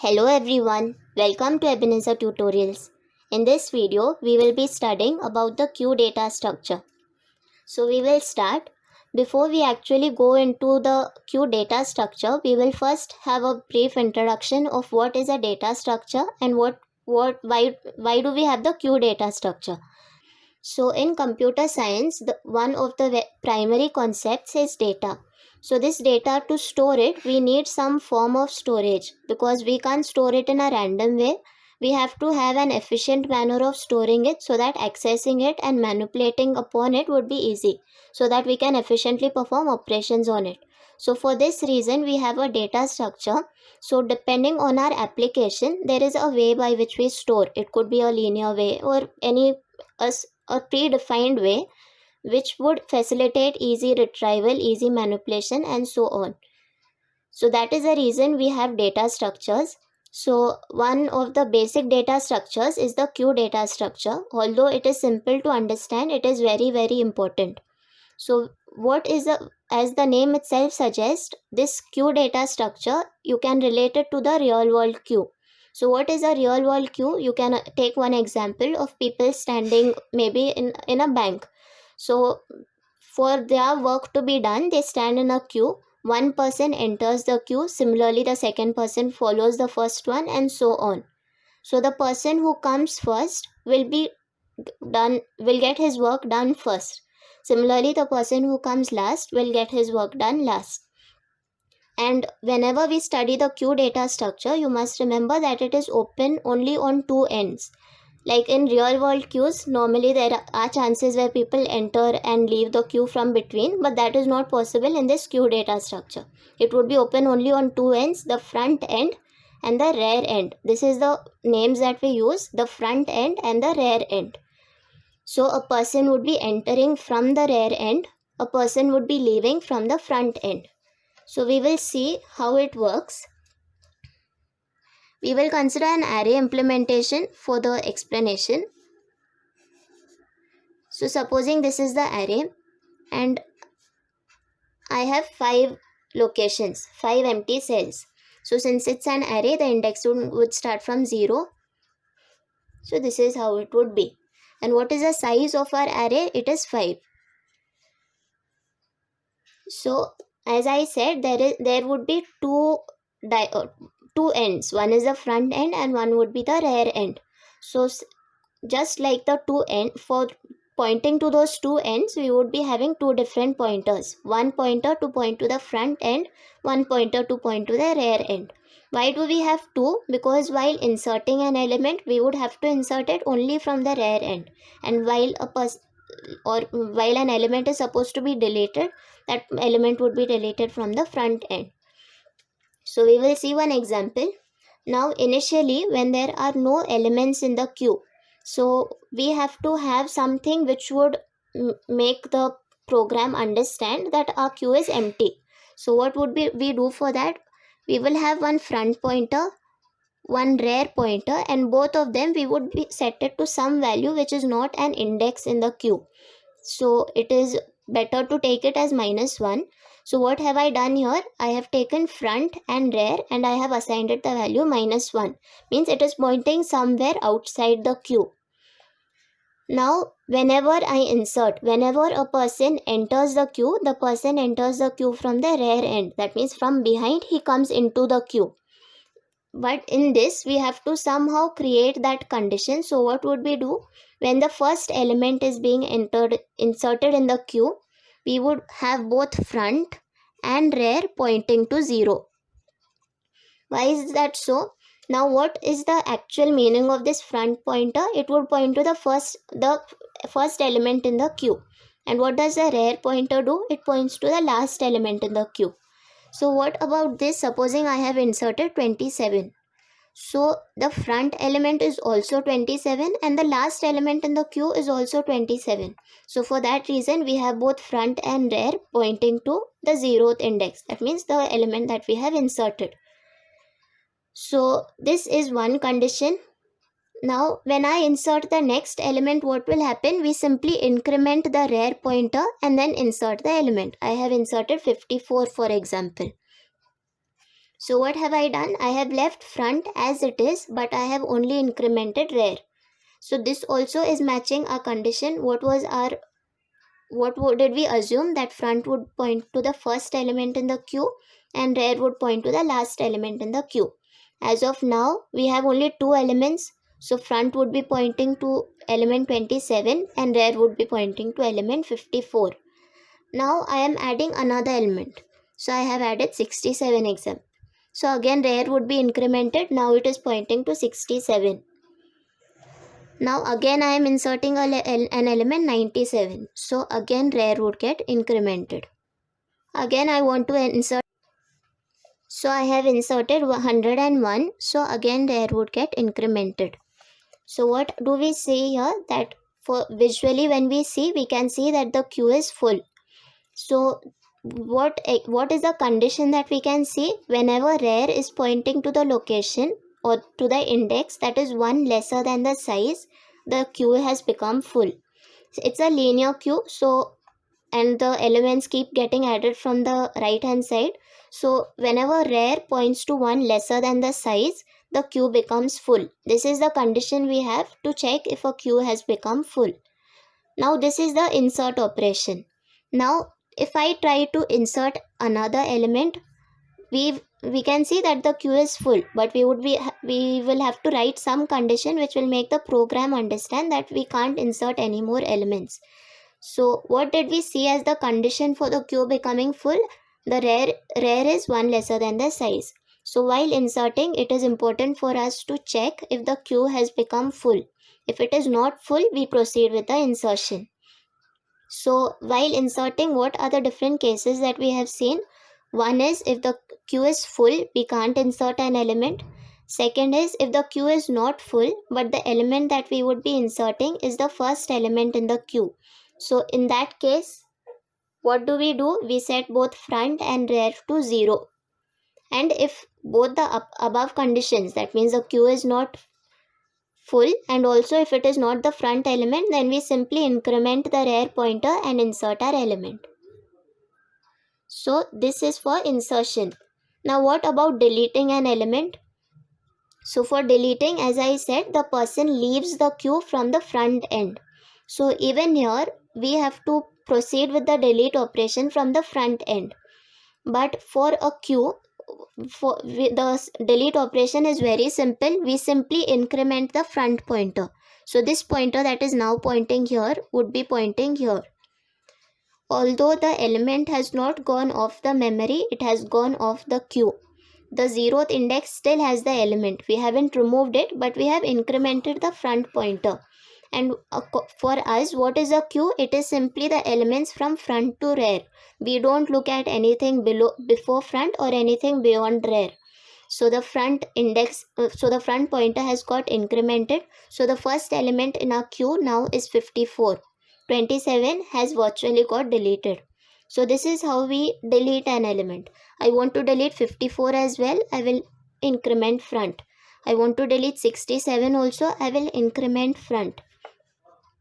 Hello everyone, welcome to Ebenezer Tutorials. In this video, we will be studying about the Q data structure. So we will start. Before we actually go into the Q data structure, we will first have a brief introduction of what is a data structure and why do we have the Q data structure. So in computer science, one of the primary concepts is data. So this data, to store it, we need some form of storage because we can't store it in a random way. We have to have an efficient manner of storing it so that accessing it and manipulating upon it would be easy, so that we can efficiently perform operations on it. So for this reason, we have a data structure. So depending on our application, there is a way by which we store. It could be a linear way or a predefined way which would facilitate easy retrieval, easy manipulation, and so on. So that is the reason we have data structures. So one of the basic data structures is the Q data structure. Although it is simple to understand, it is very important. So what is as the name itself suggests, this Q data structure, you can relate it to the real world queue. So what is a real world queue? You can take one example of people standing maybe in a bank. So for their work to be done, they stand in a queue. One person enters the queue. Similarly, the second person follows the first one, and so on. So the person who comes first will get his work done first. Similarly, the person who comes last will get his work done last. And whenever we study the queue data structure, you must remember that it is open only on two ends. Like in real world queues, normally there are chances where people enter and leave the queue from between, but that is not possible in this queue data structure. It would be open only on two ends, the front end and the rear end. This is the names that we use, the front end and the rear end. So a person would be entering from the rear end, a person would be leaving from the front end. So we will see how it works. We will consider an array implementation for the explanation. So supposing this is the array and I have 5 locations, 5 empty cells. So since it's an array, the index would start from 0. So this is how it would be. And what is the size of our array? It is 5. So as I said, there would be two ends. One is the front end and one would be the rear end. So just like the two end, for pointing to those two ends, we would be having two different pointers. One pointer to point to the front end, one pointer to point to the rear end. Why do we have two? Because while inserting an element, we would have to insert it only from the rear end. And while an element is supposed to be deleted, that element would be deleted from the front end. So we will see one example. Now initially, when there are no elements in the queue, so we have to have something which would make the program understand that our queue is empty. So what would we do for that? We will have one front pointer, one rear pointer, and both of them we would be set it to some value which is not an index in the queue. So it is better to take it as -1. So what have I done here? I have taken front and rear and I have assigned it the value -1. Means it is pointing somewhere outside the queue. Now whenever a person enters the queue, the person enters the queue from the rear end. That means from behind he comes into the queue. But in this we have to somehow create that condition. So what would we do? When the first element is being inserted in the queue, we would have both front and rear pointing to 0. Why is that so? Now what is the actual meaning of this front pointer? It would point to the first element in the queue. And what does the rear pointer do? It points to the last element in the queue. So what about this? Supposing I have inserted 27. So the front element is also 27 and the last element in the queue is also 27. So for that reason, we have both front and rear pointing to the 0th index. That means the element that we have inserted. So this is one condition. Now when I insert the next element, what will happen? We simply increment the rear pointer and then insert the element. I have inserted 54 for example. So what have I done? I have left front as it is, but I have only incremented rear. So this also is matching our condition. Did we assume that front would point to the first element in the queue and rear would point to the last element in the queue. As of now, we have only two elements. So front would be pointing to element 27 and rear would be pointing to element 54. Now I am adding another element. So I have added 67 exam. So again rear would be incremented. Now it is pointing to 67. Now again I am inserting an element 97. So again rear would get incremented. Again I want to insert. So I have inserted 101. So again rear would get incremented. So what do we see here? That for visually when we see, we can see that the queue is full. So what is the condition that we can see? Whenever rear is pointing to the location or to the index that is one lesser than the size, the queue has become full. It's a linear queue, so and the elements keep getting added from the right hand side. So whenever rear points to one lesser than the size, the queue becomes full. This is the condition we have to check if a queue has become full. Now this is the insert operation. Now if I try to insert another element, we can see that the queue is full, but we will have to write some condition which will make the program understand that we can't insert any more elements. So what did we see as the condition for the queue becoming full? The rear is one lesser than the size. So while inserting, it is important for us to check if the queue has become full. If it is not full, we proceed with the insertion. So while inserting, what are the different cases that we have seen? One is if the queue is full, we can't insert an element. Second is if the queue is not full, but the element that we would be inserting is the first element in the queue. So in that case, what do? We set both front and rear to 0. And if both the above conditions, that means the queue is not full and also if it is not the front element, then we simply increment the rear pointer and insert our element. So this is for insertion. Now what about deleting an element? So for deleting, as I said, the person leaves the queue from the front end. So even here we have to proceed with the delete operation from the front end. But for a queue, the delete operation is very simple. We simply increment the front pointer. So this pointer that is now pointing here would be pointing here. Although the element has not gone off the memory, it has gone off the queue. The 0th index still has the element. We haven't removed it, but we have incremented the front pointer. And for us, what is a queue? It is simply the elements from front to rear. We don't look at anything before front or anything beyond rear. So the front pointer has got incremented. So the first element in our queue now is 54. 27 has virtually got deleted. So this is how we delete an element. I want to delete 54 as well. I will increment front. I want to delete 67 also. I will increment front.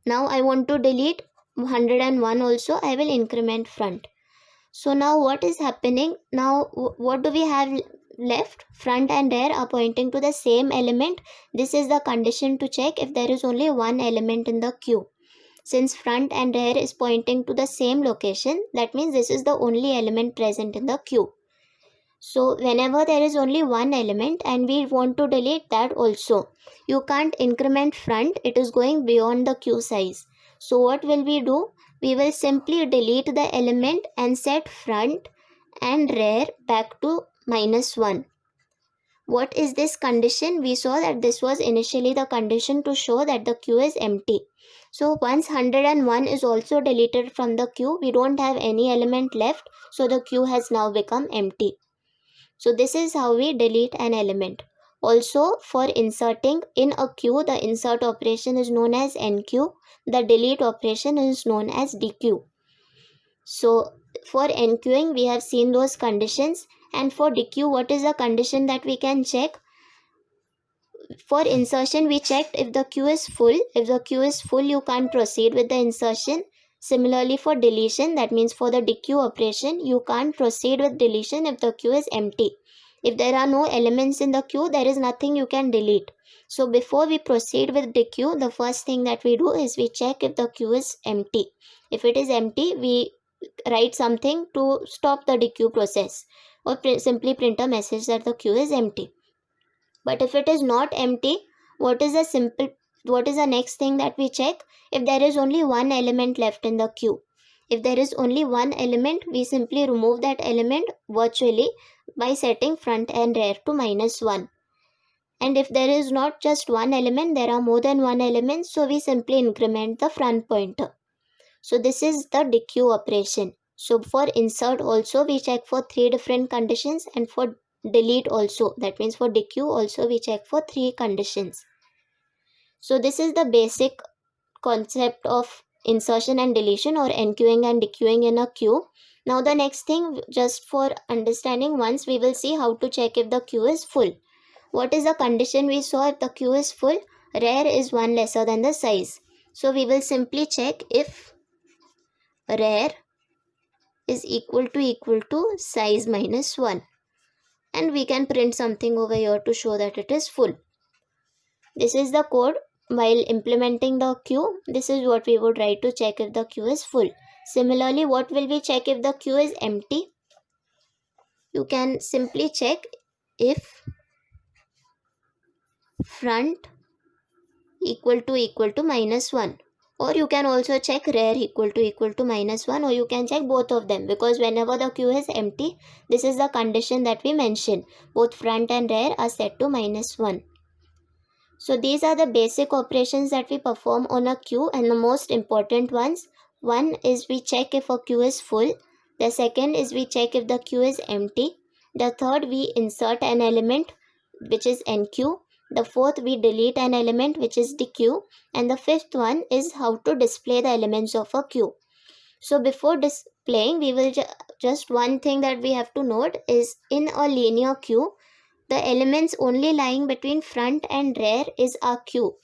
Now I want to delete 101 also. I will increment front. So now what is happening? Now what do we have left? Front and rear are pointing to the same element. This is the condition to check if there is only one element in the queue. Since front and rear is pointing to the same location, that means this is the only element present in the queue. So whenever there is only one element and we want to delete that also, you can't increment front, it is going beyond the queue size. So what will we do? We will simply delete the element and set front and rear back to -1. What is this condition? We saw that this was initially the condition to show that the queue is empty. So once 101 is also deleted from the queue, we don't have any element left. So the queue has now become empty. So this is how we delete an element. Also for inserting in a queue, the insert operation is known as NQ. The delete operation is known as DQ. So for NQing, we have seen those conditions. And for DQ, what is the condition that we can check? For insertion, we checked if the queue is full. If the queue is full, you can't proceed with the insertion. Similarly, for deletion, that means for the DQ operation, you can't proceed with deletion if the queue is empty. If there are no elements in the queue, there is nothing you can delete. So before we proceed with dequeue, the first thing that we do is we check if the queue is empty. If it is empty, we write something to stop the dequeue process, or simply print a message that the queue is empty. But if it is not empty, what is the next thing that we check? If there is only one element left in the queue. If there is only one element, we simply remove that element virtually by setting front and rear to -1. And if there is not just one element, there are more than one element, so we simply increment the front pointer. So this is the dequeue operation. So for insert also we check for 3 different conditions, and for delete also, that means for dequeue also we check for 3 conditions. So this is the basic concept of insertion and deletion, or enqueuing and dequeuing in a queue. Now the next thing, just for understanding, once we will see how to check if the queue is full. What is the condition we saw if the queue is full? Rear is 1 lesser than the size. So we will simply check if rear is equal to size -1, and we can print something over here to show that it is full. This is the code. While implementing the queue, this is what we would write to check if the queue is full. Similarly, what will we check if the queue is empty? You can simply check if front equal to -1, or you can also check rear equal to -1, or you can check both of them, because whenever the queue is empty, this is the condition that we mention. Both front and rear are set to -1. So these are the basic operations that we perform on a queue, and the most important ones. One is we check if a queue is full. The second is we check if the queue is empty. The third, we insert an element, which is enqueue. The fourth, we delete an element, which is dequeue. And the fifth one is how to display the elements of a queue. So before displaying, we will just one thing that we have to note is, in a linear queue, the elements only lying between front and rear is our queue.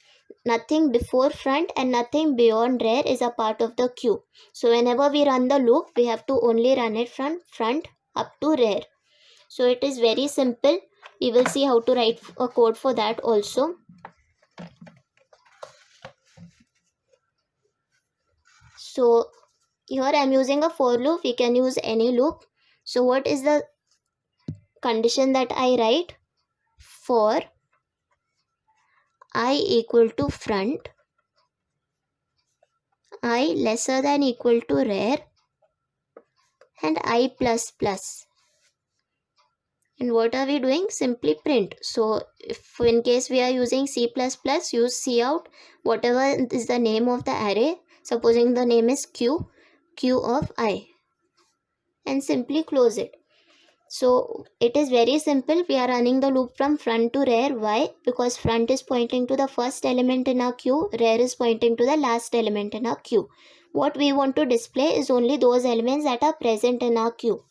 Nothing before front and nothing beyond rear is a part of the queue. So whenever we run the loop, we have to only run it from front up to rear. So it is very simple. We will see how to write a code for that also. So here I am using a for loop. We can use any loop. So what is the condition that I write? For I equal to front, I lesser than equal to rear, and I plus plus. And what are we doing? Simply print. So if in case we are using C++, use cout, whatever is the name of the array. Supposing the name is q of I, and simply close it. So it is very simple. We are running the loop from front to rear. Why? Because front is pointing to the first element in our queue, rear is pointing to the last element in our queue. What we want to display is only those elements that are present in our queue.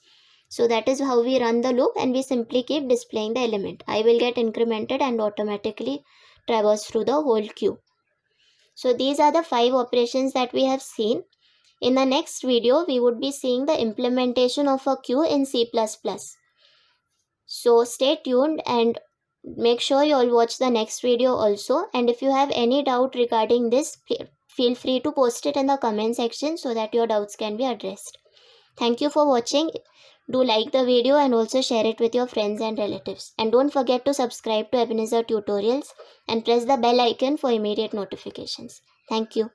So that is how we run the loop, and we simply keep displaying the element. I will get incremented and automatically traverse through the whole queue. So these are the 5 operations that we have seen. In the next video, we would be seeing the implementation of a queue in C++. So stay tuned and make sure you all watch the next video also. And if you have any doubt regarding this, feel free to post it in the comment section so that your doubts can be addressed. Thank you for watching. Do like the video and also share it with your friends and relatives. And don't forget to subscribe to Ebenezer Tutorials and press the bell icon for immediate notifications. Thank you.